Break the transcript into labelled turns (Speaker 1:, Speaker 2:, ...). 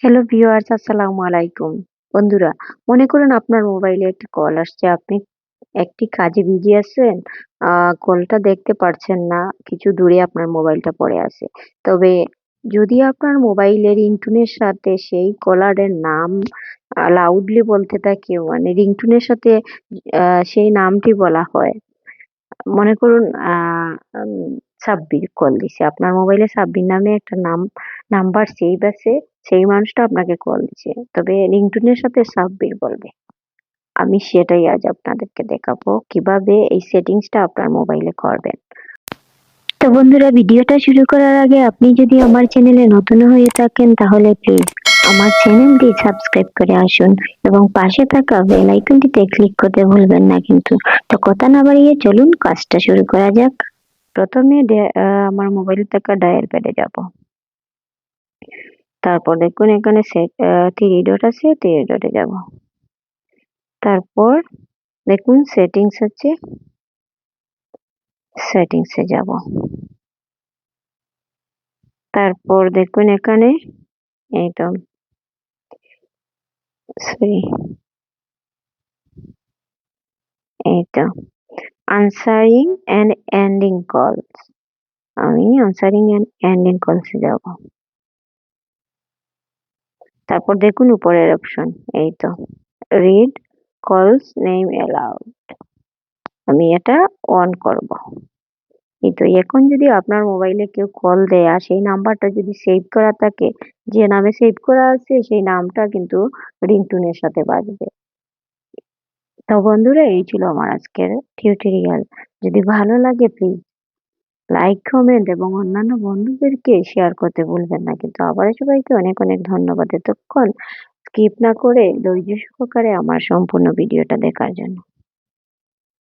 Speaker 1: Hello viewers, আসসালামু আলাইকুম। বন্ধুরা, মনে করুন আপনার মোবাইলে একটা কল আসছে। আপনি একটি কাজে বিজি আছেন। কলটা দেখতে পারছেন না। কিছু দূরে আপনার মোবাইলটা পড়ে আছে। তবে যদি আপনার মোবাইলের রিংটোনের সাথে সেই কলারের নাম লাউডলি বলতে থাকে, মানে রিংটোনের সাথে সেই নামটি বলা হয়। মনে করুন সাব্বির কল দিছে। আপনার মোবাইলে সাব্বির নামে একটা নাম্বার সেভ আছে। সেই মানুষটা আপনাকে কল দিছে। তবে রিংটোনের সাথে সাব্বির বলবে। আমি সেটাই আজ আপনাদেরকে দেখাবো কিভাবে এই সেটিংসটা আপনার মোবাইলে করবেন। তো বন্ধুরা, ভিডিওটা শুরু করার আগে আপনি যদি আমার চ্যানেলে নতুন হয়ে থাকেন তাহলে প্লিজ আমার চ্যানেলটি সাবস্ক্রাইব করে আসুন এবং পাশে থাকা বেল আইকনটিতে ক্লিক করতে ভুলবেন না কিন্তু। তো কথা না বাড়িয়ে চলুন কাজটা শুরু করা যাক। প্রথমে আমার মোবাইল থেকে ডায়াল প্যাডে যাব। তারপর দেখুন এখানে থ্রি ডট আছে, থ্রি ডটে যাব। তারপর দেখুন সেটিংস আছে, সেটিংসে যাব। তারপর দেখুন এখানে এই তো সরি এই তো আনসারিং এন্ড এন্ডিং কলস। আমি আনসারিং এন্ড এন্ডিং কলসে যাব। তারপর দেখুন উপরের অপশন, এই তো রিড কলস নেম অ্যালাউড। আমি এটা অন করব। এই তো এখন যদি আপনার মোবাইলে কেউ কল দেয় আর সেই নাম্বারটা যদি সেভ করা থাকে, যে নামে সেভ করা আছে সেই নামটা কিন্তু রিংটোনের সাথে বাজবে। তো বন্ধুরা, এই ছিল আমার আজকের টিউটোরিয়াল। যদি ভালো লাগে প্লিজ লাইক, কমেন্ট এবং অন্যান্য বন্ধুদেরকে শেয়ার করতে ভুলবেন না কিন্তু। আবারও সবাইকে অনেক অনেক ধন্যবাদ এতক্ষণ স্কিপ না করে ধৈর্য সহকারে আমার সম্পূর্ণ ভিডিওটা দেখার জন্য।